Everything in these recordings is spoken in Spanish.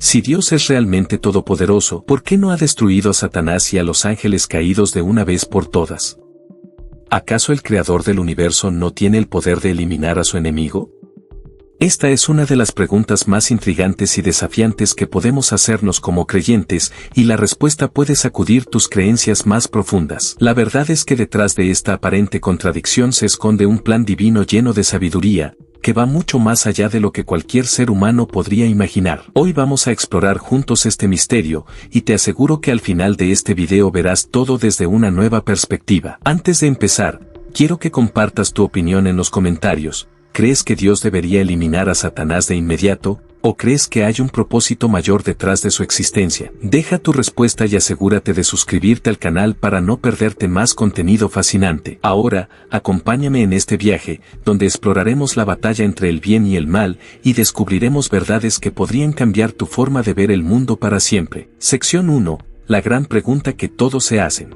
Si Dios es realmente todopoderoso, ¿por qué no ha destruido a Satanás y a los ángeles caídos de una vez por todas? ¿Acaso el creador del universo no tiene el poder de eliminar a su enemigo? Esta es una de las preguntas más intrigantes y desafiantes que podemos hacernos como creyentes, y la respuesta puede sacudir tus creencias más profundas. La verdad es que detrás de esta aparente contradicción se esconde un plan divino lleno de sabiduría, que va mucho más allá de lo que cualquier ser humano podría imaginar. Hoy vamos a explorar juntos este misterio, y te aseguro que al final de este video verás todo desde una nueva perspectiva. Antes de empezar, quiero que compartas tu opinión en los comentarios. ¿Crees que Dios debería eliminar a Satanás de inmediato, o crees que hay un propósito mayor detrás de su existencia? Deja tu respuesta y asegúrate de suscribirte al canal para no perderte más contenido fascinante. Ahora, acompáñame en este viaje, donde exploraremos la batalla entre el bien y el mal, y descubriremos verdades que podrían cambiar tu forma de ver el mundo para siempre. Sección 1. La gran pregunta que todos se hacen.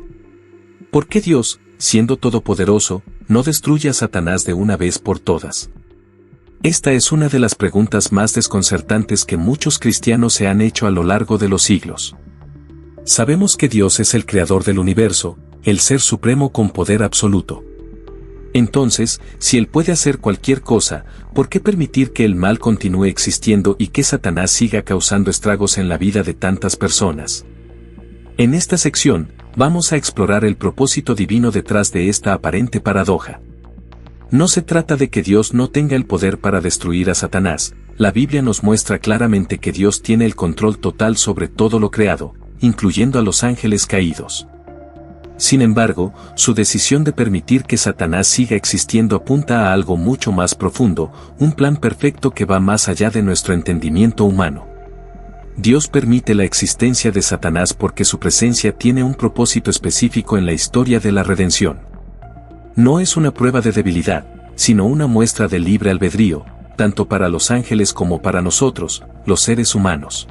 ¿Por qué Dios, siendo todopoderoso, no destruye a Satanás de una vez por todas? Esta es una de las preguntas más desconcertantes que muchos cristianos se han hecho a lo largo de los siglos. Sabemos que Dios es el creador del universo, el ser supremo con poder absoluto. Entonces, si Él puede hacer cualquier cosa, ¿por qué permitir que el mal continúe existiendo y que Satanás siga causando estragos en la vida de tantas personas? En esta sección, vamos a explorar el propósito divino detrás de esta aparente paradoja. No se trata de que Dios no tenga el poder para destruir a Satanás. La Biblia nos muestra claramente que Dios tiene el control total sobre todo lo creado, incluyendo a los ángeles caídos. Sin embargo, su decisión de permitir que Satanás siga existiendo apunta a algo mucho más profundo, un plan perfecto que va más allá de nuestro entendimiento humano. Dios permite la existencia de Satanás porque su presencia tiene un propósito específico en la historia de la redención. No es una prueba de debilidad, sino una muestra de libre albedrío, tanto para los ángeles como para nosotros, los seres humanos.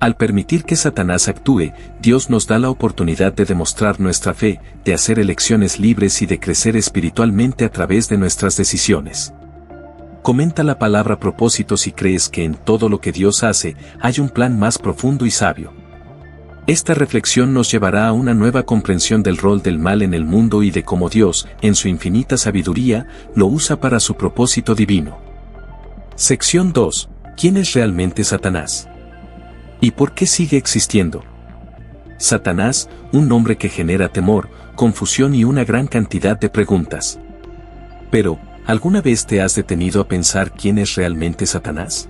Al permitir que Satanás actúe, Dios nos da la oportunidad de demostrar nuestra fe, de hacer elecciones libres y de crecer espiritualmente a través de nuestras decisiones. Comenta la palabra propósito si crees que en todo lo que Dios hace hay un plan más profundo y sabio. Esta reflexión nos llevará a una nueva comprensión del rol del mal en el mundo y de cómo Dios, en su infinita sabiduría, lo usa para su propósito divino. Sección 2. ¿Quién es realmente Satanás? ¿Y por qué sigue existiendo? Satanás, un nombre que genera temor, confusión y una gran cantidad de preguntas. Pero, ¿alguna vez te has detenido a pensar quién es realmente Satanás?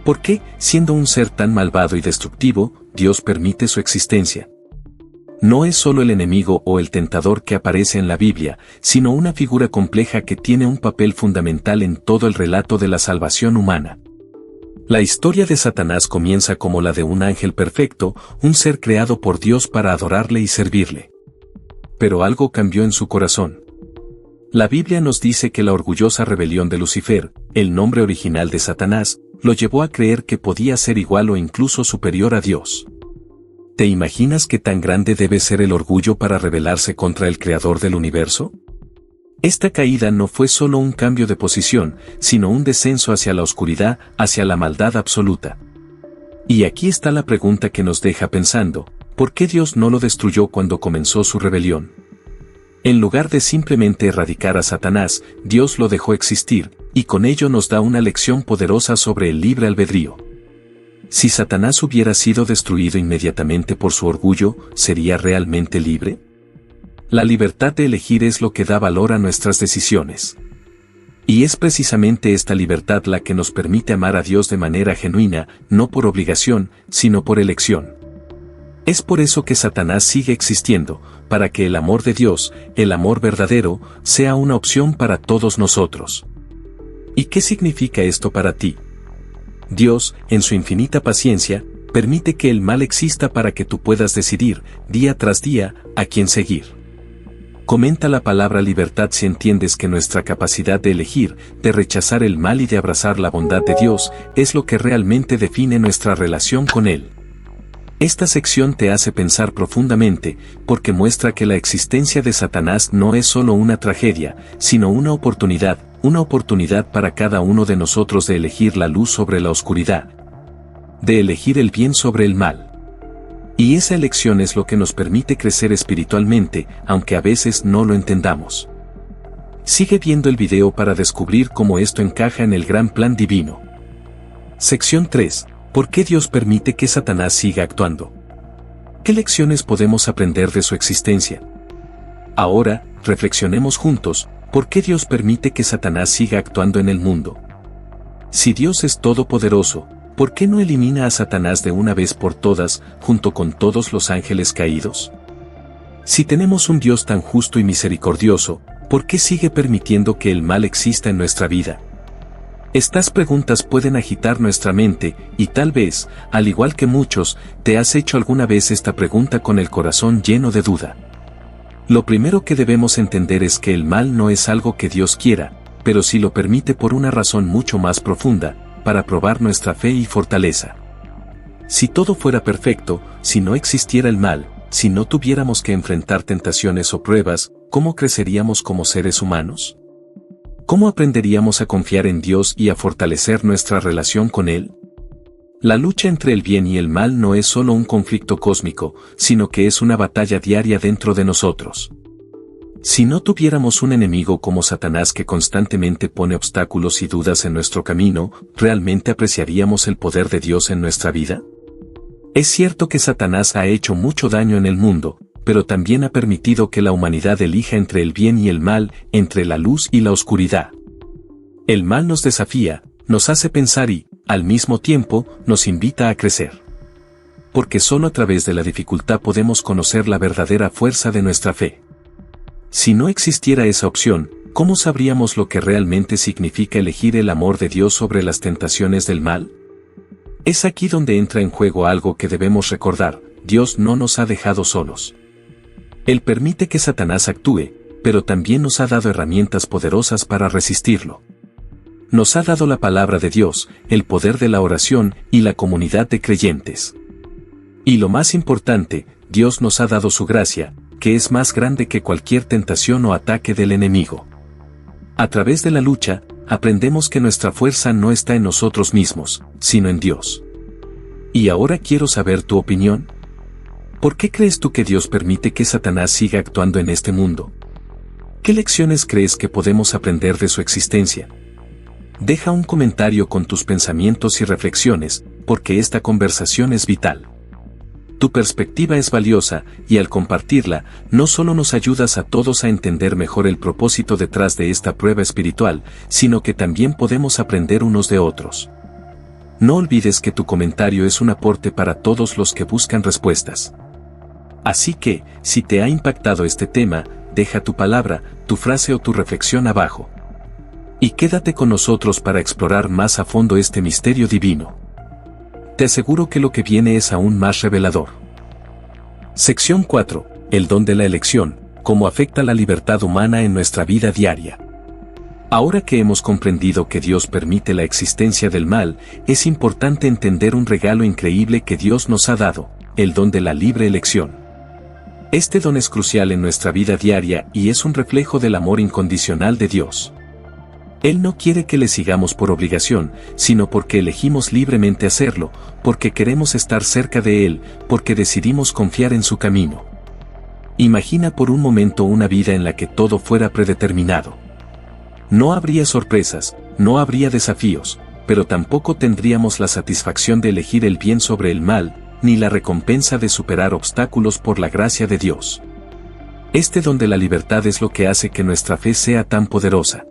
¿Por qué, siendo un ser tan malvado y destructivo, Dios permite su existencia? No es solo el enemigo o el tentador que aparece en la Biblia, sino una figura compleja que tiene un papel fundamental en todo el relato de la salvación humana. La historia de Satanás comienza como la de un ángel perfecto, un ser creado por Dios para adorarle y servirle. Pero algo cambió en su corazón. La Biblia nos dice que la orgullosa rebelión de Lucifer, el nombre original de Satanás, lo llevó a creer que podía ser igual o incluso superior a Dios. ¿Te imaginas qué tan grande debe ser el orgullo para rebelarse contra el creador del universo? Esta caída no fue solo un cambio de posición, sino un descenso hacia la oscuridad, hacia la maldad absoluta. Y aquí está la pregunta que nos deja pensando, ¿por qué Dios no lo destruyó cuando comenzó su rebelión? En lugar de simplemente erradicar a Satanás, Dios lo dejó existir, y con ello nos da una lección poderosa sobre el libre albedrío. Si Satanás hubiera sido destruido inmediatamente por su orgullo, ¿sería realmente libre? La libertad de elegir es lo que da valor a nuestras decisiones. Y es precisamente esta libertad la que nos permite amar a Dios de manera genuina, no por obligación, sino por elección. Es por eso que Satanás sigue existiendo, para que el amor de Dios, el amor verdadero, sea una opción para todos nosotros. ¿Y qué significa esto para ti? Dios, en su infinita paciencia, permite que el mal exista para que tú puedas decidir, día tras día, a quién seguir. Comenta la palabra libertad si entiendes que nuestra capacidad de elegir, de rechazar el mal y de abrazar la bondad de Dios, es lo que realmente define nuestra relación con Él. Esta sección te hace pensar profundamente, porque muestra que la existencia de Satanás no es solo una tragedia, sino una oportunidad para cada uno de nosotros de elegir la luz sobre la oscuridad. de elegir el bien sobre el mal. Y esa elección es lo que nos permite crecer espiritualmente, aunque a veces no lo entendamos. Sigue viendo el video para descubrir cómo esto encaja en el gran plan divino. Sección 3. ¿Por qué Dios permite que Satanás siga actuando? ¿Qué lecciones podemos aprender de su existencia? Ahora, reflexionemos juntos, ¿por qué Dios permite que Satanás siga actuando en el mundo? Si Dios es todopoderoso, ¿por qué no elimina a Satanás de una vez por todas, junto con todos los ángeles caídos? Si tenemos un Dios tan justo y misericordioso, ¿por qué sigue permitiendo que el mal exista en nuestra vida? Estas preguntas pueden agitar nuestra mente, y tal vez, al igual que muchos, te has hecho alguna vez esta pregunta con el corazón lleno de duda. Lo primero que debemos entender es que el mal no es algo que Dios quiera, pero sí lo permite por una razón mucho más profunda, para probar nuestra fe y fortaleza. Si todo fuera perfecto, si no existiera el mal, si no tuviéramos que enfrentar tentaciones o pruebas, ¿cómo creceríamos como seres humanos? ¿Cómo aprenderíamos a confiar en Dios y a fortalecer nuestra relación con Él? La lucha entre el bien y el mal no es solo un conflicto cósmico, sino que es una batalla diaria dentro de nosotros. Si no tuviéramos un enemigo como Satanás que constantemente pone obstáculos y dudas en nuestro camino, ¿realmente apreciaríamos el poder de Dios en nuestra vida? Es cierto que Satanás ha hecho mucho daño en el mundo, pero también ha permitido que la humanidad elija entre el bien y el mal, entre la luz y la oscuridad. El mal nos desafía, nos hace pensar y, al mismo tiempo, nos invita a crecer. Porque solo a través de la dificultad podemos conocer la verdadera fuerza de nuestra fe. Si no existiera esa opción, ¿cómo sabríamos lo que realmente significa elegir el amor de Dios sobre las tentaciones del mal? Es aquí donde entra en juego algo que debemos recordar: Dios no nos ha dejado solos. Él permite que Satanás actúe, pero también nos ha dado herramientas poderosas para resistirlo. Nos ha dado la palabra de Dios, el poder de la oración y la comunidad de creyentes. Y lo más importante, Dios nos ha dado su gracia, que es más grande que cualquier tentación o ataque del enemigo. A través de la lucha, aprendemos que nuestra fuerza no está en nosotros mismos, sino en Dios. Y ahora quiero saber tu opinión. ¿Por qué crees tú que Dios permite que Satanás siga actuando en este mundo? ¿Qué lecciones crees que podemos aprender de su existencia? Deja un comentario con tus pensamientos y reflexiones, porque esta conversación es vital. Tu perspectiva es valiosa, y al compartirla, no solo nos ayudas a todos a entender mejor el propósito detrás de esta prueba espiritual, sino que también podemos aprender unos de otros. No olvides que tu comentario es un aporte para todos los que buscan respuestas. Así que, si te ha impactado este tema, deja tu palabra, tu frase o tu reflexión abajo. Y quédate con nosotros para explorar más a fondo este misterio divino. Te aseguro que lo que viene es aún más revelador. Sección 4. El don de la elección, cómo afecta la libertad humana en nuestra vida diaria. Ahora que hemos comprendido que Dios permite la existencia del mal, es importante entender un regalo increíble que Dios nos ha dado, el don de la libre elección. Este don es crucial en nuestra vida diaria y es un reflejo del amor incondicional de Dios. Él no quiere que le sigamos por obligación, sino porque elegimos libremente hacerlo, porque queremos estar cerca de Él, porque decidimos confiar en su camino. Imagina por un momento una vida en la que todo fuera predeterminado. No habría sorpresas, no habría desafíos, pero tampoco tendríamos la satisfacción de elegir el bien sobre el mal, ni la recompensa de superar obstáculos por la gracia de Dios. Este don de la libertad es lo que hace que nuestra fe sea tan poderosa.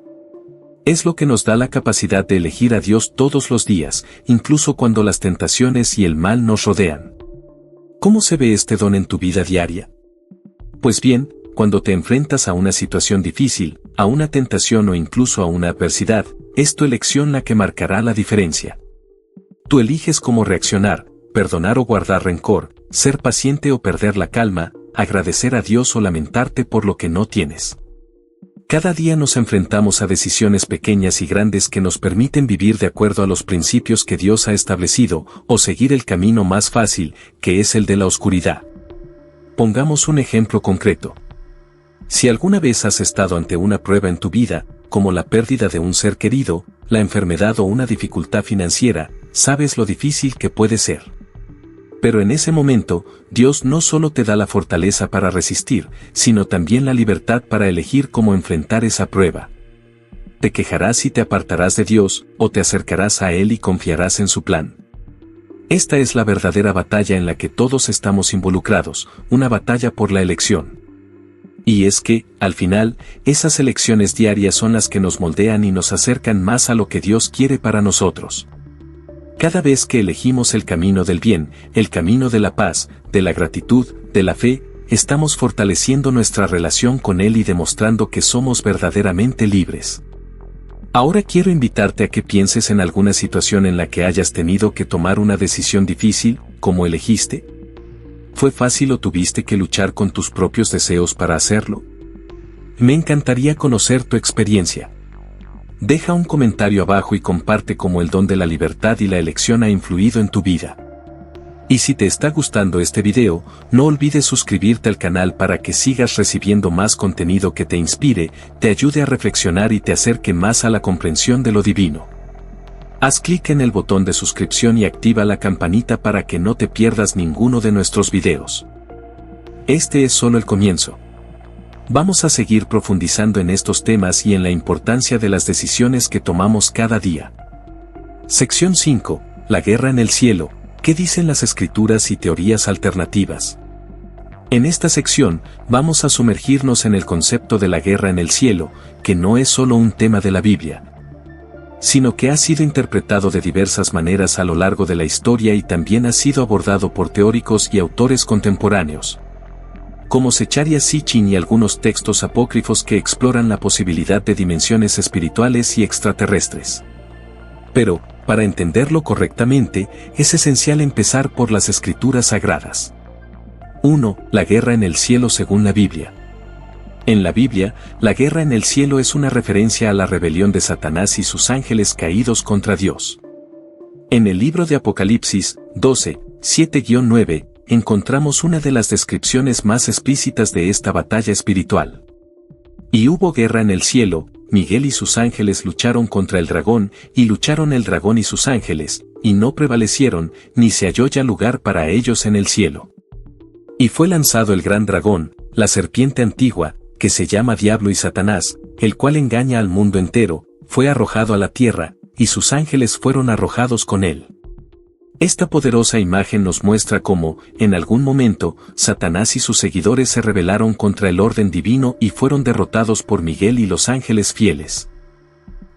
Es lo que nos da la capacidad de elegir a Dios todos los días, incluso cuando las tentaciones y el mal nos rodean. ¿Cómo se ve este don en tu vida diaria? Pues bien, cuando te enfrentas a una situación difícil, a una tentación o incluso a una adversidad, es tu elección la que marcará la diferencia. Tú eliges cómo reaccionar, perdonar o guardar rencor, ser paciente o perder la calma, agradecer a Dios o lamentarte por lo que no tienes. Cada día nos enfrentamos a decisiones pequeñas y grandes que nos permiten vivir de acuerdo a los principios que Dios ha establecido, o seguir el camino más fácil, que es el de la oscuridad. Pongamos un ejemplo concreto. Si alguna vez has estado ante una prueba en tu vida, como la pérdida de un ser querido, la enfermedad o una dificultad financiera, sabes lo difícil que puede ser. Pero en ese momento, Dios no solo te da la fortaleza para resistir, sino también la libertad para elegir cómo enfrentar esa prueba. Te quejarás y te apartarás de Dios, o te acercarás a Él y confiarás en su plan. Esta es la verdadera batalla en la que todos estamos involucrados, una batalla por la elección. Y es que, al final, esas elecciones diarias son las que nos moldean y nos acercan más a lo que Dios quiere para nosotros. Cada vez que elegimos el camino del bien, el camino de la paz, de la gratitud, de la fe, estamos fortaleciendo nuestra relación con Él y demostrando que somos verdaderamente libres. Ahora quiero invitarte a que pienses en alguna situación en la que hayas tenido que tomar una decisión difícil, ¿cómo elegiste? ¿Fue fácil o tuviste que luchar con tus propios deseos para hacerlo? Me encantaría conocer tu experiencia. Deja un comentario abajo y comparte cómo el don de la libertad y la elección ha influido en tu vida. Y si te está gustando este video, no olvides suscribirte al canal para que sigas recibiendo más contenido que te inspire, te ayude a reflexionar y te acerque más a la comprensión de lo divino. Haz clic en el botón de suscripción y activa la campanita para que no te pierdas ninguno de nuestros videos. Este es solo el comienzo. Vamos a seguir profundizando en estos temas y en la importancia de las decisiones que tomamos cada día. Sección 5. La guerra en el cielo. ¿Qué dicen las escrituras y teorías alternativas? En esta sección, vamos a sumergirnos en el concepto de la guerra en el cielo, que no es solo un tema de la Biblia, sino que ha sido interpretado de diversas maneras a lo largo de la historia y también ha sido abordado por teóricos y autores contemporáneos, como Zecharia Sitchin y algunos textos apócrifos que exploran la posibilidad de dimensiones espirituales y extraterrestres. Pero, para entenderlo correctamente, es esencial empezar por las escrituras sagradas. 1. La guerra en el cielo según la Biblia. En la Biblia, la guerra en el cielo es una referencia a la rebelión de Satanás y sus ángeles caídos contra Dios. En el libro de Apocalipsis, 12, 7-9, encontramos una de las descripciones más explícitas de esta batalla espiritual. Y hubo guerra en el cielo, Miguel y sus ángeles lucharon contra el dragón, y lucharon el dragón y sus ángeles, y no prevalecieron, ni se halló ya lugar para ellos en el cielo. Y fue lanzado el gran dragón, la serpiente antigua, que se llama Diablo y Satanás, el cual engaña al mundo entero, fue arrojado a la tierra, y sus ángeles fueron arrojados con él. Esta poderosa imagen nos muestra cómo, en algún momento, Satanás y sus seguidores se rebelaron contra el orden divino y fueron derrotados por Miguel y los ángeles fieles.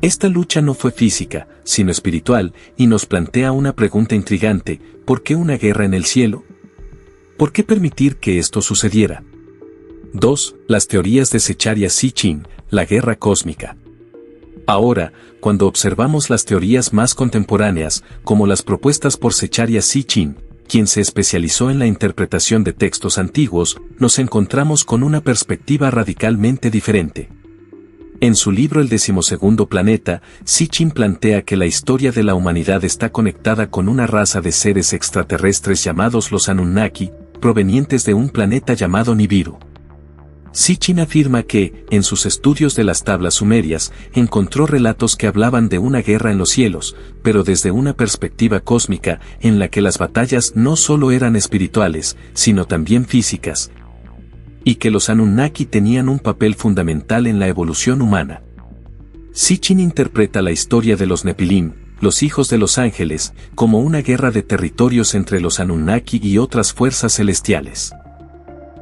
Esta lucha no fue física, sino espiritual, y nos plantea una pregunta intrigante: ¿por qué una guerra en el cielo? ¿Por qué permitir que esto sucediera? 2. Las teorías de Zecharia Sitchin, la guerra cósmica. Ahora, cuando observamos las teorías más contemporáneas, como las propuestas por Zecharia Sitchin, quien se especializó en la interpretación de textos antiguos, nos encontramos con una perspectiva radicalmente diferente. En su libro El 12º planeta, Sitchin plantea que la historia de la humanidad está conectada con una raza de seres extraterrestres llamados los Anunnaki, provenientes de un planeta llamado Nibiru. Sitchin afirma que, en sus estudios de las tablas sumerias, encontró relatos que hablaban de una guerra en los cielos, pero desde una perspectiva cósmica, en la que las batallas no solo eran espirituales, sino también físicas, y que los Anunnaki tenían un papel fundamental en la evolución humana. Sitchin interpreta la historia de los Nepilim, los hijos de los ángeles, como una guerra de territorios entre los Anunnaki y otras fuerzas celestiales.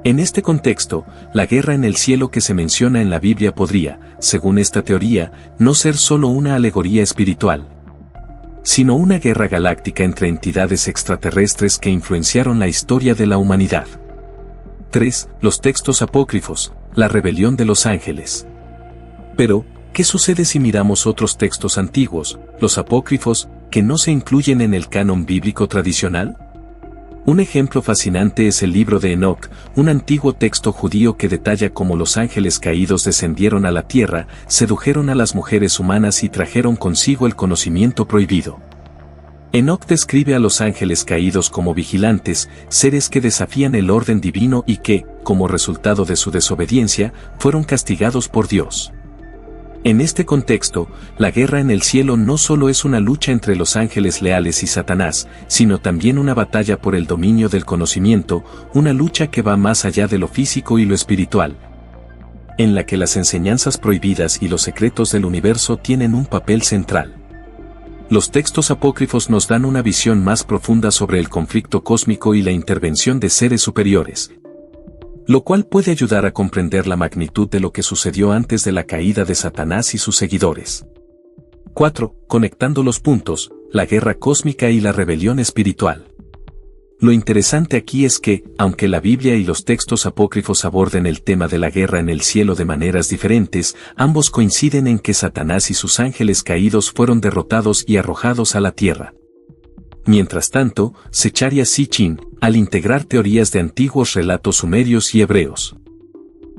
En este contexto, la guerra en el cielo que se menciona en la Biblia podría, según esta teoría, no ser solo una alegoría espiritual, sino una guerra galáctica entre entidades extraterrestres que influenciaron la historia de la humanidad. 3. Los textos apócrifos, la rebelión de los ángeles. Pero, ¿qué sucede si miramos otros textos antiguos, los apócrifos, que no se incluyen en el canon bíblico tradicional? Un ejemplo fascinante es el libro de Enoc, un antiguo texto judío que detalla cómo los ángeles caídos descendieron a la tierra, sedujeron a las mujeres humanas y trajeron consigo el conocimiento prohibido. Enoc describe a los ángeles caídos como vigilantes, seres que desafían el orden divino y que, como resultado de su desobediencia, fueron castigados por Dios. En este contexto, la guerra en el cielo no solo es una lucha entre los ángeles leales y Satanás, sino también una batalla por el dominio del conocimiento, una lucha que va más allá de lo físico y lo espiritual, en la que las enseñanzas prohibidas y los secretos del universo tienen un papel central. Los textos apócrifos nos dan una visión más profunda sobre el conflicto cósmico y la intervención de seres superiores, lo cual puede ayudar a comprender la magnitud de lo que sucedió antes de la caída de Satanás y sus seguidores. 4. Conectando los puntos, la guerra cósmica y la rebelión espiritual. Lo interesante aquí es que, aunque la Biblia y los textos apócrifos aborden el tema de la guerra en el cielo de maneras diferentes, ambos coinciden en que Satanás y sus ángeles caídos fueron derrotados y arrojados a la tierra. Mientras tanto, Zecharia Sitchin, al integrar teorías de antiguos relatos sumerios y hebreos,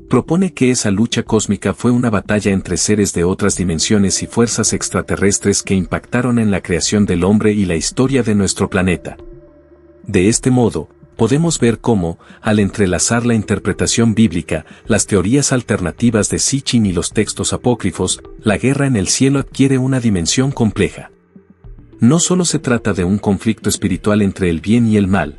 propone que esa lucha cósmica fue una batalla entre seres de otras dimensiones y fuerzas extraterrestres que impactaron en la creación del hombre y la historia de nuestro planeta. De este modo, podemos ver cómo, al entrelazar la interpretación bíblica, las teorías alternativas de Sitchin y los textos apócrifos, la guerra en el cielo adquiere una dimensión compleja. No solo se trata de un conflicto espiritual entre el bien y el mal,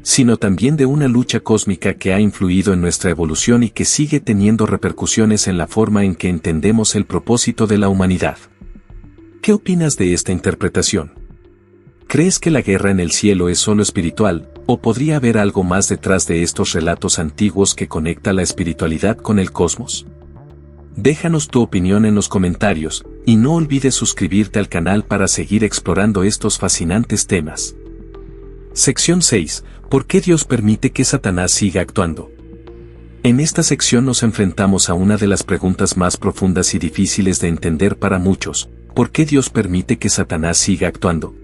sino también de una lucha cósmica que ha influido en nuestra evolución y que sigue teniendo repercusiones en la forma en que entendemos el propósito de la humanidad. ¿Qué opinas de esta interpretación? ¿Crees que la guerra en el cielo es solo espiritual, o podría haber algo más detrás de estos relatos antiguos que conecta la espiritualidad con el cosmos? Déjanos tu opinión en los comentarios, y no olvides suscribirte al canal para seguir explorando estos fascinantes temas. Sección 6. ¿Por qué Dios permite que Satanás siga actuando? En esta sección nos enfrentamos a una de las preguntas más profundas y difíciles de entender para muchos: ¿por qué Dios permite que Satanás siga actuando?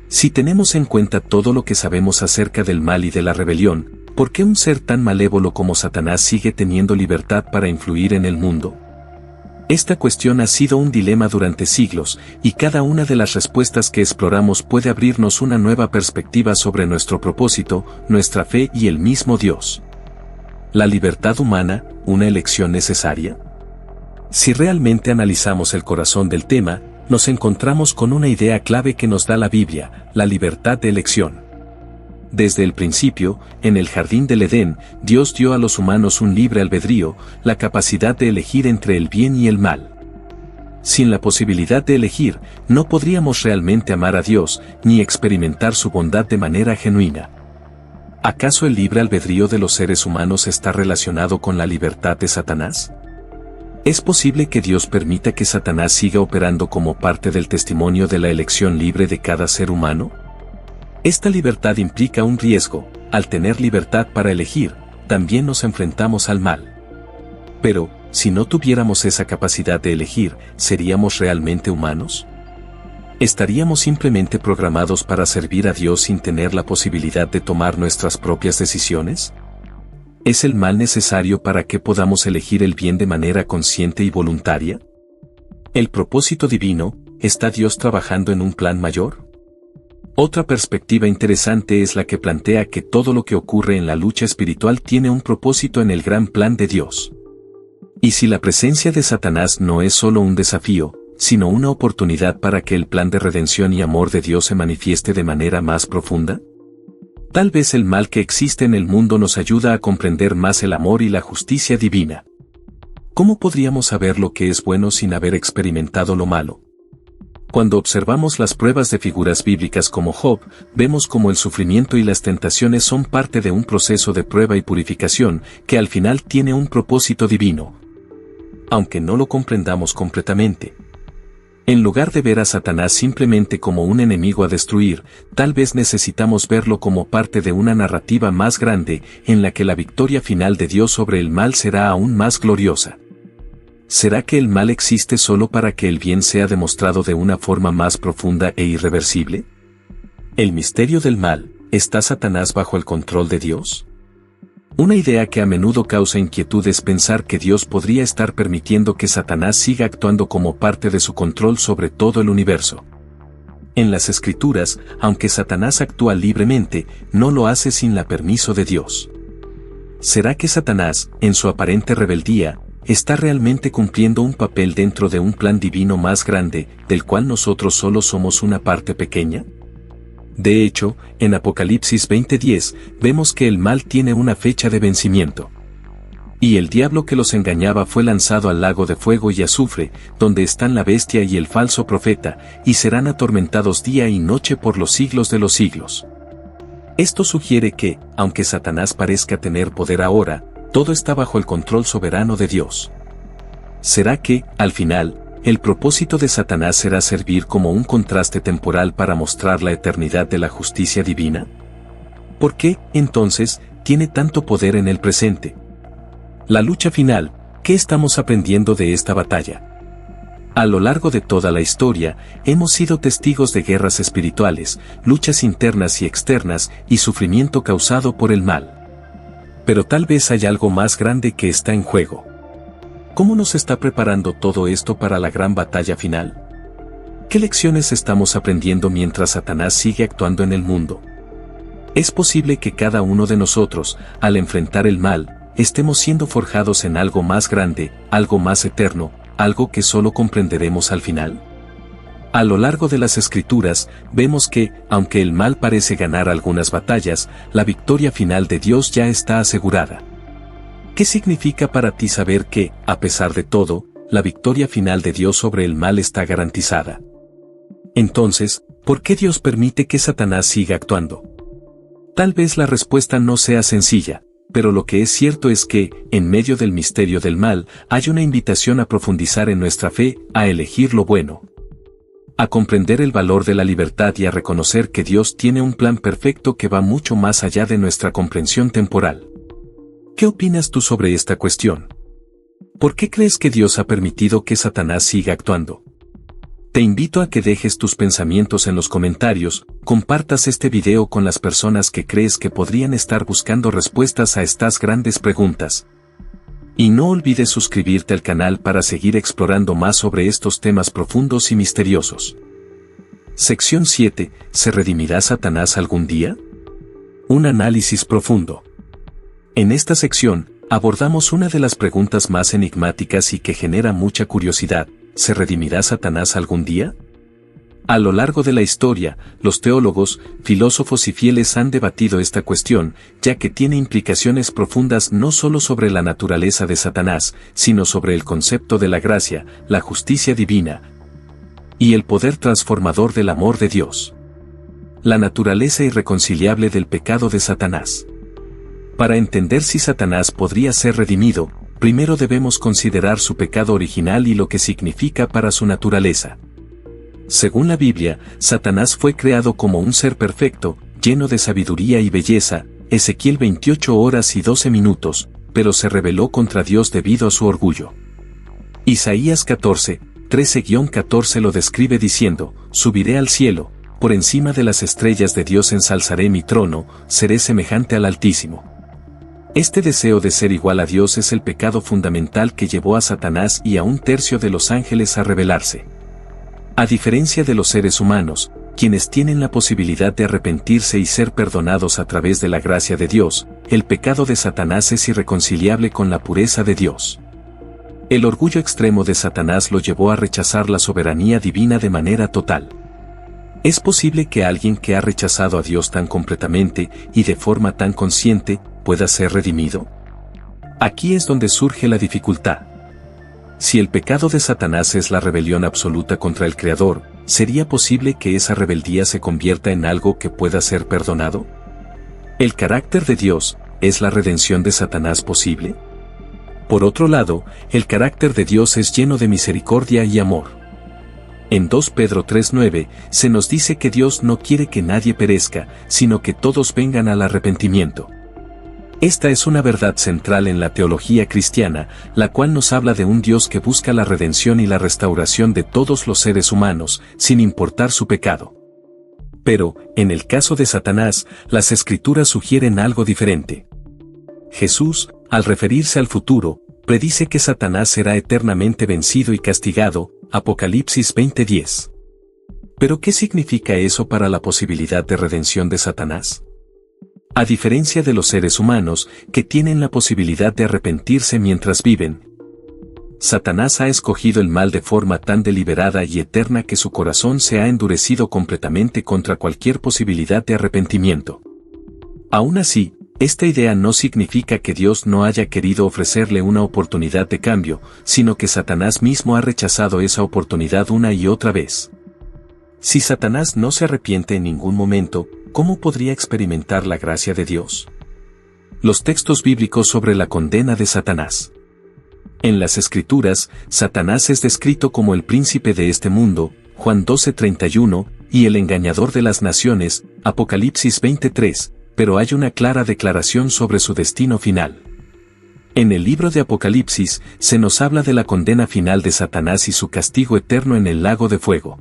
Si tenemos en cuenta todo lo que sabemos acerca del mal y de la rebelión, ¿por qué un ser tan malévolo como Satanás sigue teniendo libertad para influir en el mundo? Esta cuestión ha sido un dilema durante siglos, y cada una de las respuestas que exploramos puede abrirnos una nueva perspectiva sobre nuestro propósito, nuestra fe y el mismo Dios. ¿La libertad humana, una elección necesaria? Si realmente analizamos el corazón del tema, nos encontramos con una idea clave que nos da la Biblia: la libertad de elección. Desde el principio, en el jardín del Edén, Dios dio a los humanos un libre albedrío, la capacidad de elegir entre el bien y el mal. Sin la posibilidad de elegir, no podríamos realmente amar a Dios, ni experimentar su bondad de manera genuina. ¿Acaso el libre albedrío de los seres humanos está relacionado con la libertad de Satanás? ¿Es posible que Dios permita que Satanás siga operando como parte del testimonio de la elección libre de cada ser humano? Esta libertad implica un riesgo. Al tener libertad para elegir, también nos enfrentamos al mal. Pero, si no tuviéramos esa capacidad de elegir, ¿seríamos realmente humanos? ¿Estaríamos simplemente programados para servir a Dios sin tener la posibilidad de tomar nuestras propias decisiones? ¿Es el mal necesario para que podamos elegir el bien de manera consciente y voluntaria? ¿El propósito divino, está Dios trabajando en un plan mayor? Otra perspectiva interesante es la que plantea que todo lo que ocurre en la lucha espiritual tiene un propósito en el gran plan de Dios. ¿Y si la presencia de Satanás no es solo un desafío, sino una oportunidad para que el plan de redención y amor de Dios se manifieste de manera más profunda? Tal vez el mal que existe en el mundo nos ayuda a comprender más el amor y la justicia divina. ¿Cómo podríamos saber lo que es bueno sin haber experimentado lo malo? Cuando observamos las pruebas de figuras bíblicas como Job, vemos cómo el sufrimiento y las tentaciones son parte de un proceso de prueba y purificación, que al final tiene un propósito divino, aunque no lo comprendamos completamente. En lugar de ver a Satanás simplemente como un enemigo a destruir, tal vez necesitamos verlo como parte de una narrativa más grande, en la que la victoria final de Dios sobre el mal será aún más gloriosa. ¿Será que el mal existe solo para que el bien sea demostrado de una forma más profunda e irreversible? ¿El misterio del mal, está Satanás bajo el control de Dios? Una idea que a menudo causa inquietud es pensar que Dios podría estar permitiendo que Satanás siga actuando como parte de su control sobre todo el universo. En las Escrituras, aunque Satanás actúa libremente, no lo hace sin la permiso de Dios. ¿Será que Satanás, en su aparente rebeldía, está realmente cumpliendo un papel dentro de un plan divino más grande, del cual nosotros solo somos una parte pequeña? De hecho, en Apocalipsis 20:10, vemos que el mal tiene una fecha de vencimiento. Y el diablo que los engañaba fue lanzado al lago de fuego y azufre, donde están la bestia y el falso profeta, y serán atormentados día y noche por los siglos de los siglos. Esto sugiere que, aunque Satanás parezca tener poder ahora, todo está bajo el control soberano de Dios. ¿Será que, al final, el propósito de Satanás será servir como un contraste temporal para mostrar la eternidad de la justicia divina? ¿Por qué, entonces, tiene tanto poder en el presente? La lucha final, ¿qué estamos aprendiendo de esta batalla? A lo largo de toda la historia, hemos sido testigos de guerras espirituales, luchas internas y externas y sufrimiento causado por el mal. Pero tal vez hay algo más grande que está en juego. ¿Cómo nos está preparando todo esto para la gran batalla final? ¿Qué lecciones estamos aprendiendo mientras Satanás sigue actuando en el mundo? Es posible que cada uno de nosotros, al enfrentar el mal, estemos siendo forjados en algo más grande, algo más eterno, algo que solo comprenderemos al final. A lo largo de las Escrituras, vemos que, aunque el mal parece ganar algunas batallas, la victoria final de Dios ya está asegurada. ¿Qué significa para ti saber que, a pesar de todo, la victoria final de Dios sobre el mal está garantizada? Entonces, ¿por qué Dios permite que Satanás siga actuando? Tal vez la respuesta no sea sencilla, pero lo que es cierto es que, en medio del misterio del mal, hay una invitación a profundizar en nuestra fe, a elegir lo bueno, a comprender el valor de la libertad y a reconocer que Dios tiene un plan perfecto que va mucho más allá de nuestra comprensión temporal. ¿Qué opinas tú sobre esta cuestión? ¿Por qué crees que Dios ha permitido que Satanás siga actuando? Te invito a que dejes tus pensamientos en los comentarios, compartas este video con las personas que crees que podrían estar buscando respuestas a estas grandes preguntas. Y no olvides suscribirte al canal para seguir explorando más sobre estos temas profundos y misteriosos. Sección 7. ¿Se redimirá Satanás algún día? Un análisis profundo. En esta sección, abordamos una de las preguntas más enigmáticas y que genera mucha curiosidad. ¿Se redimirá Satanás algún día? A lo largo de la historia, los teólogos, filósofos y fieles han debatido esta cuestión, ya que tiene implicaciones profundas no solo sobre la naturaleza de Satanás, sino sobre el concepto de la gracia, la justicia divina y el poder transformador del amor de Dios. La naturaleza irreconciliable del pecado de Satanás. Para entender si Satanás podría ser redimido, primero debemos considerar su pecado original y lo que significa para su naturaleza. Según la Biblia, Satanás fue creado como un ser perfecto, lleno de sabiduría y belleza, Ezequiel 28 horas y 12 minutos, pero se rebeló contra Dios debido a su orgullo. Isaías 14, 13-14 lo describe diciendo, subiré al cielo, por encima de las estrellas de Dios ensalzaré mi trono, seré semejante al Altísimo. Este deseo de ser igual a Dios es el pecado fundamental que llevó a Satanás y a un tercio de los ángeles a rebelarse. A diferencia de los seres humanos, quienes tienen la posibilidad de arrepentirse y ser perdonados a través de la gracia de Dios, el pecado de Satanás es irreconciliable con la pureza de Dios. El orgullo extremo de Satanás lo llevó a rechazar la soberanía divina de manera total. ¿Es posible que alguien que ha rechazado a Dios tan completamente y de forma tan consciente, pueda ser redimido? Aquí es donde surge la dificultad. Si el pecado de Satanás es la rebelión absoluta contra el Creador, ¿sería posible que esa rebeldía se convierta en algo que pueda ser perdonado? ¿El carácter de Dios, es la redención de Satanás posible? Por otro lado, el carácter de Dios es lleno de misericordia y amor. En 2 Pedro 3:9, se nos dice que Dios no quiere que nadie perezca, sino que todos vengan al arrepentimiento. Esta es una verdad central en la teología cristiana, la cual nos habla de un Dios que busca la redención y la restauración de todos los seres humanos, sin importar su pecado. Pero, en el caso de Satanás, las Escrituras sugieren algo diferente. Jesús, al referirse al futuro, predice que Satanás será eternamente vencido y castigado, Apocalipsis 20:10. ¿Pero qué significa eso para la posibilidad de redención de Satanás? A diferencia de los seres humanos, que tienen la posibilidad de arrepentirse mientras viven, Satanás ha escogido el mal de forma tan deliberada y eterna que su corazón se ha endurecido completamente contra cualquier posibilidad de arrepentimiento. Aún así, esta idea no significa que Dios no haya querido ofrecerle una oportunidad de cambio, sino que Satanás mismo ha rechazado esa oportunidad una y otra vez. Si Satanás no se arrepiente en ningún momento, ¿cómo podría experimentar la gracia de Dios? Los textos bíblicos sobre la condena de Satanás. En las Escrituras, Satanás es descrito como el príncipe de este mundo, Juan 12:31, y el engañador de las naciones, Apocalipsis 23, pero hay una clara declaración sobre su destino final. En el libro de Apocalipsis, se nos habla de la condena final de Satanás y su castigo eterno en el lago de fuego.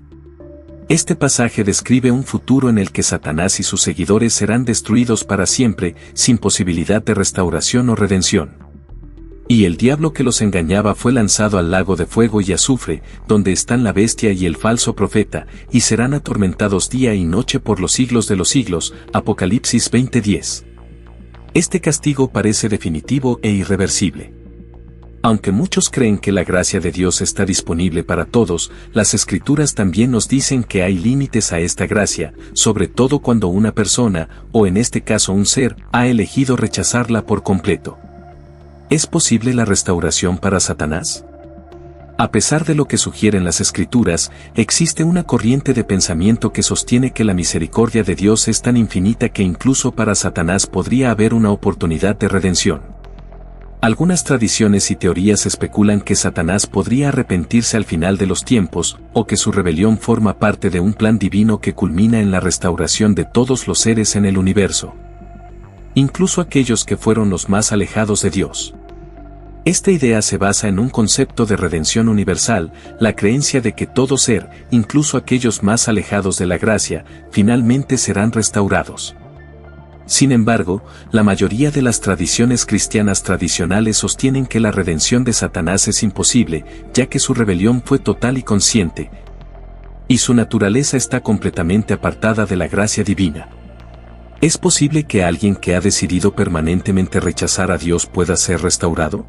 Este pasaje describe un futuro en el que Satanás y sus seguidores serán destruidos para siempre, sin posibilidad de restauración o redención. Y el diablo que los engañaba fue lanzado al lago de fuego y azufre, donde están la bestia y el falso profeta, y serán atormentados día y noche por los siglos de los siglos. Apocalipsis 20:10. Este castigo parece definitivo e irreversible. Aunque muchos creen que la gracia de Dios está disponible para todos, las Escrituras también nos dicen que hay límites a esta gracia, sobre todo cuando una persona, o en este caso un ser, ha elegido rechazarla por completo. ¿Es posible la restauración para Satanás? A pesar de lo que sugieren las Escrituras, existe una corriente de pensamiento que sostiene que la misericordia de Dios es tan infinita que incluso para Satanás podría haber una oportunidad de redención. Algunas tradiciones y teorías especulan que Satanás podría arrepentirse al final de los tiempos, o que su rebelión forma parte de un plan divino que culmina en la restauración de todos los seres en el universo, incluso aquellos que fueron los más alejados de Dios. Esta idea se basa en un concepto de redención universal, la creencia de que todo ser, incluso aquellos más alejados de la gracia, finalmente serán restaurados. Sin embargo, la mayoría de las tradiciones cristianas tradicionales sostienen que la redención de Satanás es imposible, ya que su rebelión fue total y consciente, y su naturaleza está completamente apartada de la gracia divina. ¿Es posible que alguien que ha decidido permanentemente rechazar a Dios pueda ser restaurado?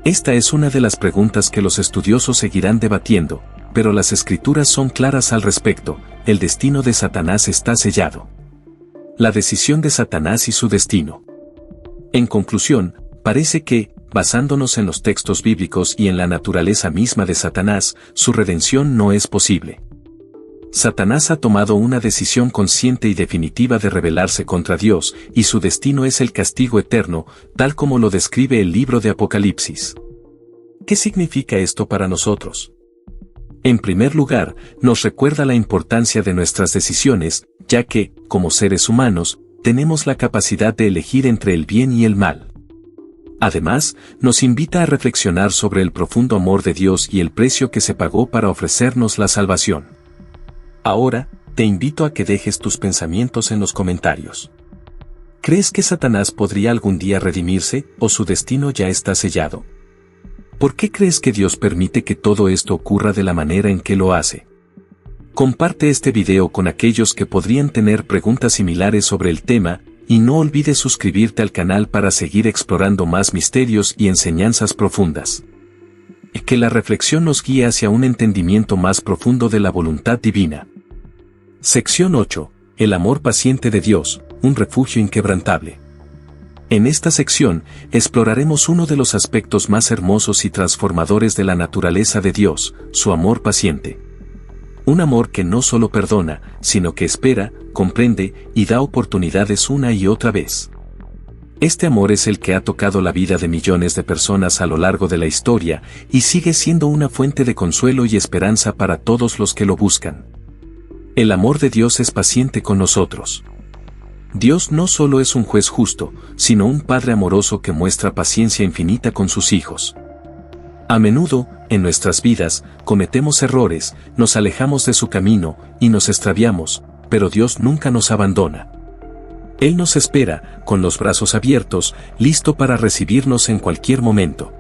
Esta es una de las preguntas que los estudiosos seguirán debatiendo, pero las Escrituras son claras al respecto: el destino de Satanás está sellado. La decisión de Satanás y su destino. En conclusión, parece que, basándonos en los textos bíblicos y en la naturaleza misma de Satanás, su redención no es posible. Satanás ha tomado una decisión consciente y definitiva de rebelarse contra Dios, y su destino es el castigo eterno, tal como lo describe el libro de Apocalipsis. ¿Qué significa esto para nosotros? En primer lugar, nos recuerda la importancia de nuestras decisiones, ya que, como seres humanos, tenemos la capacidad de elegir entre el bien y el mal. Además, nos invita a reflexionar sobre el profundo amor de Dios y el precio que se pagó para ofrecernos la salvación. Ahora, te invito a que dejes tus pensamientos en los comentarios. ¿Crees que Satanás podría algún día redimirse, o su destino ya está sellado? ¿Por qué crees que Dios permite que todo esto ocurra de la manera en que lo hace? Comparte este video con aquellos que podrían tener preguntas similares sobre el tema, y no olvides suscribirte al canal para seguir explorando más misterios y enseñanzas profundas. Y que la reflexión nos guíe hacia un entendimiento más profundo de la voluntad divina. Sección 8. El amor paciente de Dios, un refugio inquebrantable. En esta sección, exploraremos uno de los aspectos más hermosos y transformadores de la naturaleza de Dios, su amor paciente. Un amor que no solo perdona, sino que espera, comprende y da oportunidades una y otra vez. Este amor es el que ha tocado la vida de millones de personas a lo largo de la historia, y sigue siendo una fuente de consuelo y esperanza para todos los que lo buscan. El amor de Dios es paciente con nosotros. Dios no solo es un juez justo, sino un Padre amoroso que muestra paciencia infinita con sus hijos. A menudo, en nuestras vidas, cometemos errores, nos alejamos de su camino, y nos extraviamos, pero Dios nunca nos abandona. Él nos espera, con los brazos abiertos, listo para recibirnos en cualquier momento.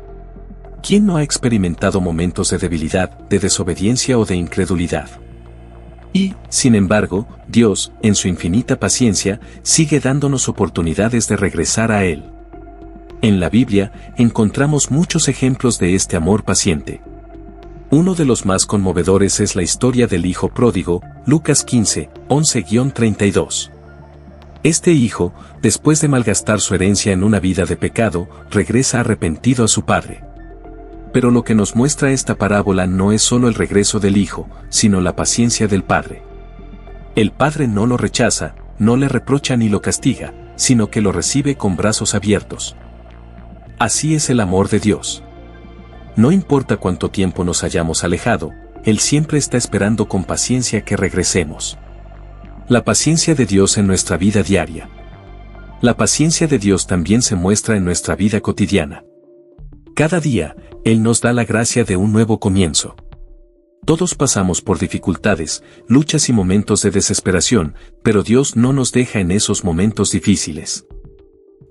¿Quién no ha experimentado momentos de debilidad, de desobediencia o de incredulidad? Y, sin embargo, Dios, en su infinita paciencia, sigue dándonos oportunidades de regresar a Él. En la Biblia encontramos muchos ejemplos de este amor paciente. Uno de los más conmovedores es la historia del hijo pródigo, Lucas 15, 11-32. Este hijo, después de malgastar su herencia en una vida de pecado, regresa arrepentido a su padre. Pero lo que nos muestra esta parábola no es solo el regreso del hijo, sino la paciencia del padre. El padre no lo rechaza, no le reprocha ni lo castiga, sino que lo recibe con brazos abiertos. Así es el amor de Dios. No importa cuánto tiempo nos hayamos alejado, Él siempre está esperando con paciencia que regresemos. La paciencia de Dios en nuestra vida diaria. La paciencia de Dios también se muestra en nuestra vida cotidiana. Cada día, Él nos da la gracia de un nuevo comienzo. Todos pasamos por dificultades, luchas y momentos de desesperación, pero Dios no nos deja en esos momentos difíciles.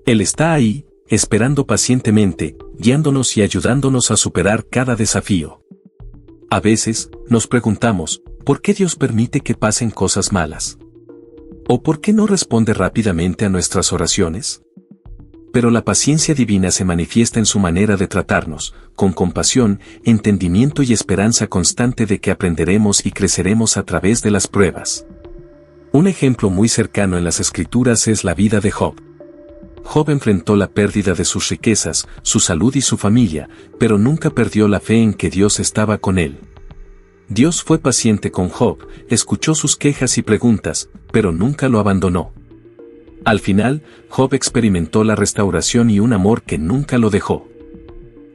Él está ahí, esperando pacientemente, guiándonos y ayudándonos a superar cada desafío. A veces, nos preguntamos, ¿por qué Dios permite que pasen cosas malas? ¿O por qué no responde rápidamente a nuestras oraciones? Pero la paciencia divina se manifiesta en su manera de tratarnos, con compasión, entendimiento y esperanza constante de que aprenderemos y creceremos a través de las pruebas. Un ejemplo muy cercano en las Escrituras es la vida de Job. Job enfrentó la pérdida de sus riquezas, su salud y su familia, pero nunca perdió la fe en que Dios estaba con él. Dios fue paciente con Job, escuchó sus quejas y preguntas, pero nunca lo abandonó. Al final, Job experimentó la restauración y un amor que nunca lo dejó.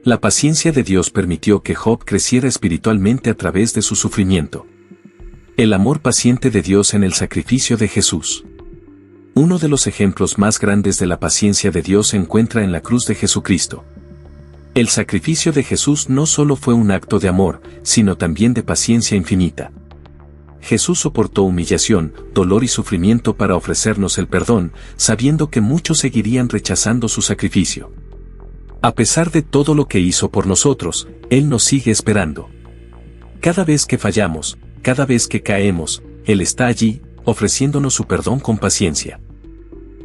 La paciencia de Dios permitió que Job creciera espiritualmente a través de su sufrimiento. El amor paciente de Dios en el sacrificio de Jesús. Uno de los ejemplos más grandes de la paciencia de Dios se encuentra en la cruz de Jesucristo. El sacrificio de Jesús no solo fue un acto de amor, sino también de paciencia infinita. Jesús soportó humillación, dolor y sufrimiento para ofrecernos el perdón, sabiendo que muchos seguirían rechazando su sacrificio. A pesar de todo lo que hizo por nosotros, Él nos sigue esperando. Cada vez que fallamos, cada vez que caemos, Él está allí, ofreciéndonos su perdón con paciencia.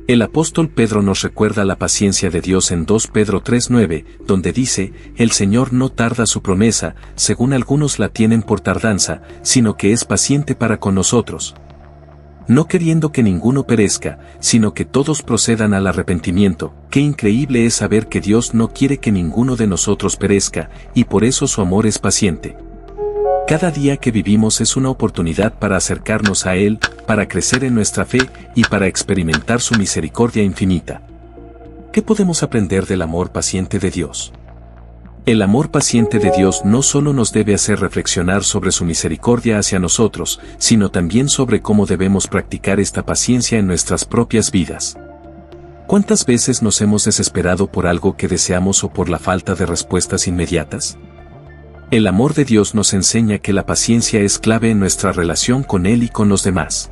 El apóstol Pedro nos recuerda la paciencia de Dios en 2 Pedro 3:9, donde dice, «El Señor no tarda su promesa, según algunos la tienen por tardanza, sino que es paciente para con nosotros, no queriendo que ninguno perezca, sino que todos procedan al arrepentimiento». Qué increíble es saber que Dios no quiere que ninguno de nosotros perezca, y por eso su amor es paciente. Cada día que vivimos es una oportunidad para acercarnos a Él, para crecer en nuestra fe y para experimentar su misericordia infinita. ¿Qué podemos aprender del amor paciente de Dios? El amor paciente de Dios no solo nos debe hacer reflexionar sobre su misericordia hacia nosotros, sino también sobre cómo debemos practicar esta paciencia en nuestras propias vidas. ¿Cuántas veces nos hemos desesperado por algo que deseamos o por la falta de respuestas inmediatas? El amor de Dios nos enseña que la paciencia es clave en nuestra relación con Él y con los demás.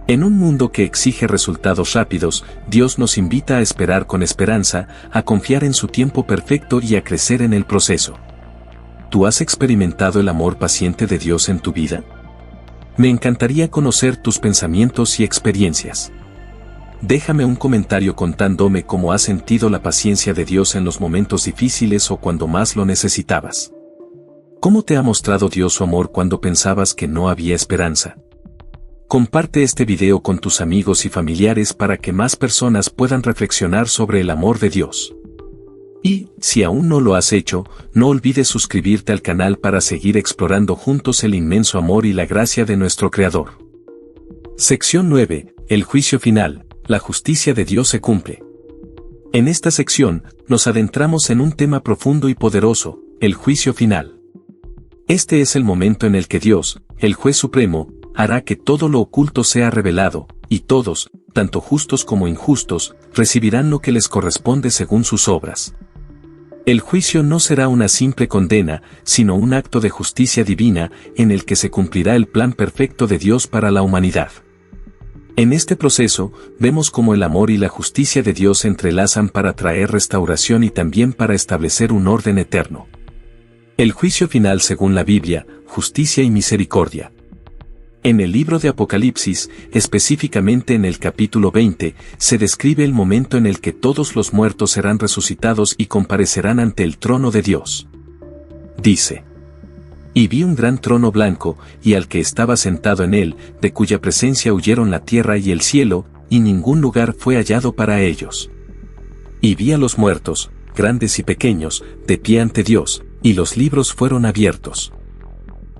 En un mundo que exige resultados rápidos, Dios nos invita a esperar con esperanza, a confiar en su tiempo perfecto y a crecer en el proceso. ¿Tú has experimentado el amor paciente de Dios en tu vida? Me encantaría conocer tus pensamientos y experiencias. Déjame un comentario contándome cómo has sentido la paciencia de Dios en los momentos difíciles o cuando más lo necesitabas. ¿Cómo te ha mostrado Dios su amor cuando pensabas que no había esperanza? Comparte este video con tus amigos y familiares para que más personas puedan reflexionar sobre el amor de Dios. Y, si aún no lo has hecho, no olvides suscribirte al canal para seguir explorando juntos el inmenso amor y la gracia de nuestro Creador. Sección 9. El juicio final. La justicia de Dios se cumple. En esta sección, nos adentramos en un tema profundo y poderoso, el juicio final. Este es el momento en el que Dios, el juez supremo, hará que todo lo oculto sea revelado, y todos, tanto justos como injustos, recibirán lo que les corresponde según sus obras. El juicio no será una simple condena, sino un acto de justicia divina, en el que se cumplirá el plan perfecto de Dios para la humanidad. En este proceso, vemos cómo el amor y la justicia de Dios se entrelazan para traer restauración y también para establecer un orden eterno. El juicio final según la Biblia, justicia y misericordia. En el libro de Apocalipsis, específicamente en el capítulo 20, se describe el momento en el que todos los muertos serán resucitados y comparecerán ante el trono de Dios. Dice: y vi un gran trono blanco, y al que estaba sentado en él, de cuya presencia huyeron la tierra y el cielo, y ningún lugar fue hallado para ellos. Y vi a los muertos, grandes y pequeños, de pie ante Dios, y los libros fueron abiertos.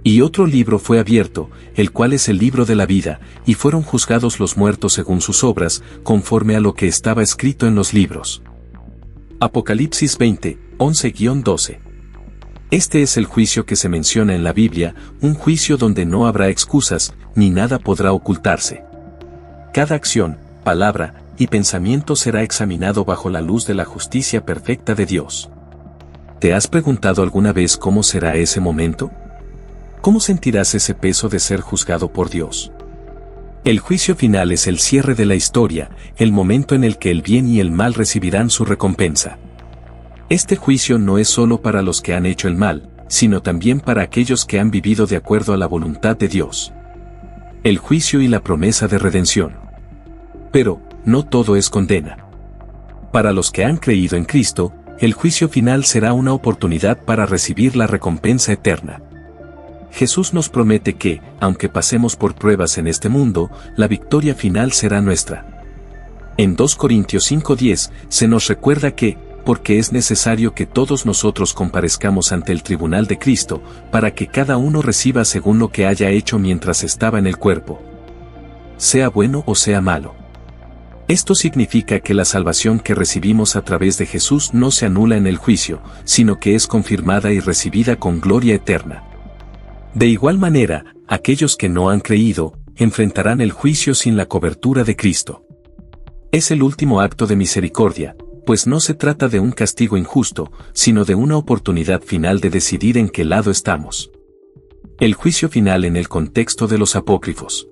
Y otro libro fue abierto, el cual es el libro de la vida, y fueron juzgados los muertos según sus obras, conforme a lo que estaba escrito en los libros. Apocalipsis 20, 11-12. Este es el juicio que se menciona en la Biblia, un juicio donde no habrá excusas, ni nada podrá ocultarse. Cada acción, palabra y pensamiento será examinado bajo la luz de la justicia perfecta de Dios. ¿Te has preguntado alguna vez cómo será ese momento? ¿Cómo sentirás ese peso de ser juzgado por Dios? El juicio final es el cierre de la historia, el momento en el que el bien y el mal recibirán su recompensa. Este juicio no es solo para los que han hecho el mal, sino también para aquellos que han vivido de acuerdo a la voluntad de Dios. El juicio y la promesa de redención. Pero, no todo es condena. Para los que han creído en Cristo, el juicio final será una oportunidad para recibir la recompensa eterna. Jesús nos promete que, aunque pasemos por pruebas en este mundo, la victoria final será nuestra. En 2 Corintios 5:10 se nos recuerda que, porque es necesario que todos nosotros comparezcamos ante el tribunal de Cristo, para que cada uno reciba según lo que haya hecho mientras estaba en el cuerpo, sea bueno o sea malo. Esto significa que la salvación que recibimos a través de Jesús no se anula en el juicio, sino que es confirmada y recibida con gloria eterna. De igual manera, aquellos que no han creído, enfrentarán el juicio sin la cobertura de Cristo. Es el último acto de misericordia, pues no se trata de un castigo injusto, sino de una oportunidad final de decidir en qué lado estamos. El juicio final en el contexto de los apócrifos.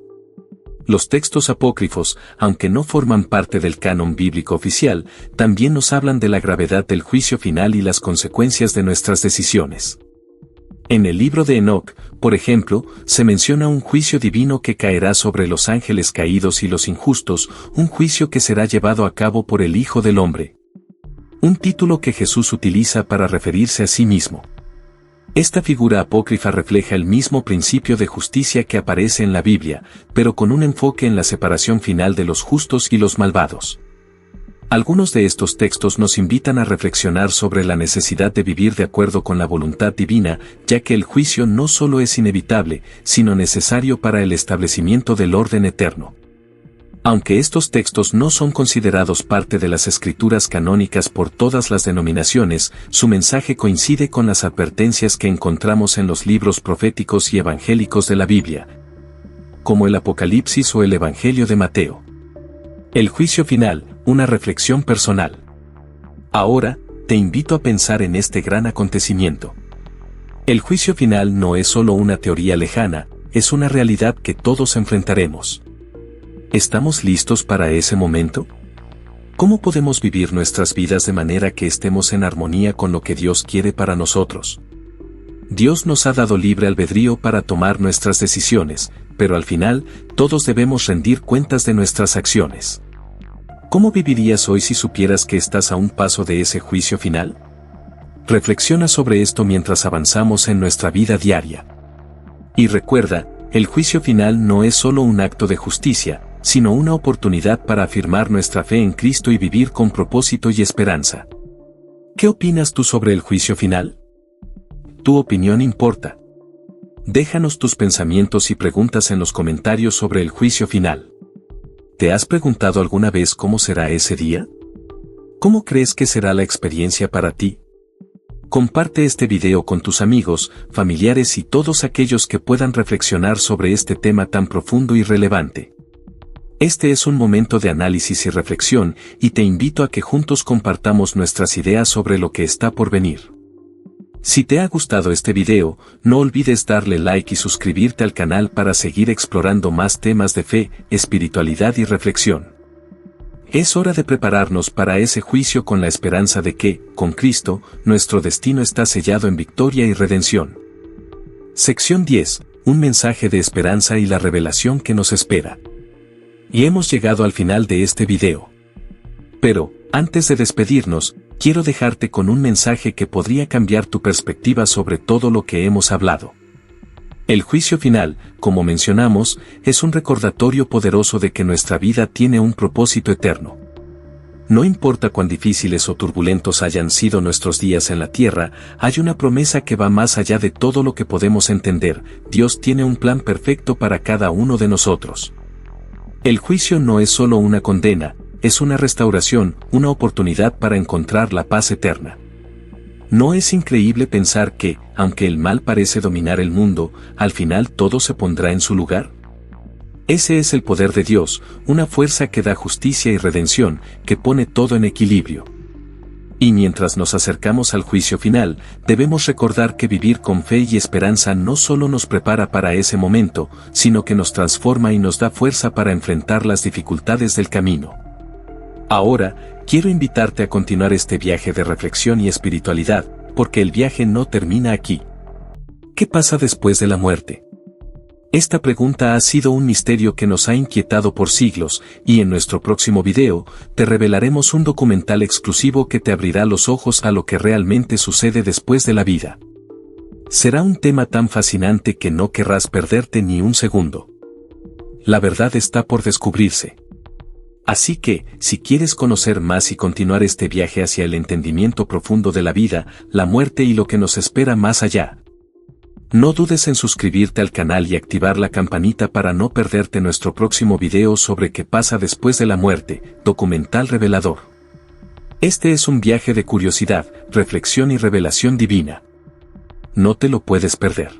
Los textos apócrifos, aunque no forman parte del canon bíblico oficial, también nos hablan de la gravedad del juicio final y las consecuencias de nuestras decisiones. En el libro de Enoc, por ejemplo, se menciona un juicio divino que caerá sobre los ángeles caídos y los injustos, un juicio que será llevado a cabo por el Hijo del Hombre. Un título que Jesús utiliza para referirse a sí mismo. Esta figura apócrifa refleja el mismo principio de justicia que aparece en la Biblia, pero con un enfoque en la separación final de los justos y los malvados. Algunos de estos textos nos invitan a reflexionar sobre la necesidad de vivir de acuerdo con la voluntad divina, ya que el juicio no solo es inevitable, sino necesario para el establecimiento del orden eterno. Aunque estos textos no son considerados parte de las escrituras canónicas por todas las denominaciones, su mensaje coincide con las advertencias que encontramos en los libros proféticos y evangélicos de la Biblia, como el Apocalipsis o el Evangelio de Mateo. El juicio final, una reflexión personal. Ahora, te invito a pensar en este gran acontecimiento. El juicio final no es solo una teoría lejana, es una realidad que todos enfrentaremos. ¿Estamos listos para ese momento? ¿Cómo podemos vivir nuestras vidas de manera que estemos en armonía con lo que Dios quiere para nosotros? Dios nos ha dado libre albedrío para tomar nuestras decisiones, pero al final, todos debemos rendir cuentas de nuestras acciones. ¿Cómo vivirías hoy si supieras que estás a un paso de ese juicio final? Reflexiona sobre esto mientras avanzamos en nuestra vida diaria. Y recuerda, el juicio final no es solo un acto de justicia, sino una oportunidad para afirmar nuestra fe en Cristo y vivir con propósito y esperanza. ¿Qué opinas tú sobre el juicio final? Tu opinión importa. Déjanos tus pensamientos y preguntas en los comentarios sobre el juicio final. ¿Te has preguntado alguna vez cómo será ese día? ¿Cómo crees que será la experiencia para ti? Comparte este video con tus amigos, familiares y todos aquellos que puedan reflexionar sobre este tema tan profundo y relevante. Este es un momento de análisis y reflexión, y te invito a que juntos compartamos nuestras ideas sobre lo que está por venir. Si te ha gustado este video, no olvides darle like y suscribirte al canal para seguir explorando más temas de fe, espiritualidad y reflexión. Es hora de prepararnos para ese juicio con la esperanza de que, con Cristo, nuestro destino está sellado en victoria y redención. Sección 10. un mensaje de esperanza y la revelación que nos espera. Y hemos llegado al final de este video. Pero, antes de despedirnos, quiero dejarte con un mensaje que podría cambiar tu perspectiva sobre todo lo que hemos hablado. El juicio final, como mencionamos, es un recordatorio poderoso de que nuestra vida tiene un propósito eterno. No importa cuán difíciles o turbulentos hayan sido nuestros días en la tierra, hay una promesa que va más allá de todo lo que podemos entender. Dios tiene un plan perfecto para cada uno de nosotros. El juicio no es solo una condena, es una restauración, una oportunidad para encontrar la paz eterna. ¿No es increíble pensar que, aunque el mal parece dominar el mundo, al final todo se pondrá en su lugar? Ese es el poder de Dios, una fuerza que da justicia y redención, que pone todo en equilibrio. Y mientras nos acercamos al juicio final, debemos recordar que vivir con fe y esperanza no solo nos prepara para ese momento, sino que nos transforma y nos da fuerza para enfrentar las dificultades del camino. Ahora, quiero invitarte a continuar este viaje de reflexión y espiritualidad, porque el viaje no termina aquí. ¿Qué pasa después de la muerte? Esta pregunta ha sido un misterio que nos ha inquietado por siglos, y en nuestro próximo video, te revelaremos un documental exclusivo que te abrirá los ojos a lo que realmente sucede después de la vida. Será un tema tan fascinante que no querrás perderte ni un segundo. La verdad está por descubrirse. Así que, si quieres conocer más y continuar este viaje hacia el entendimiento profundo de la vida, la muerte y lo que nos espera más allá, no dudes en suscribirte al canal y activar la campanita para no perderte nuestro próximo video sobre qué pasa después de la muerte, documental revelador. Este es un viaje de curiosidad, reflexión y revelación divina. No te lo puedes perder.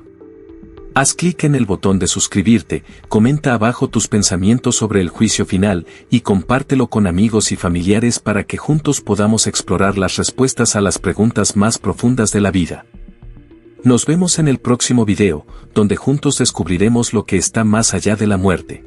Haz clic en el botón de suscribirte, comenta abajo tus pensamientos sobre el juicio final y compártelo con amigos y familiares para que juntos podamos explorar las respuestas a las preguntas más profundas de la vida. Nos vemos en el próximo video, donde juntos descubriremos lo que está más allá de la muerte.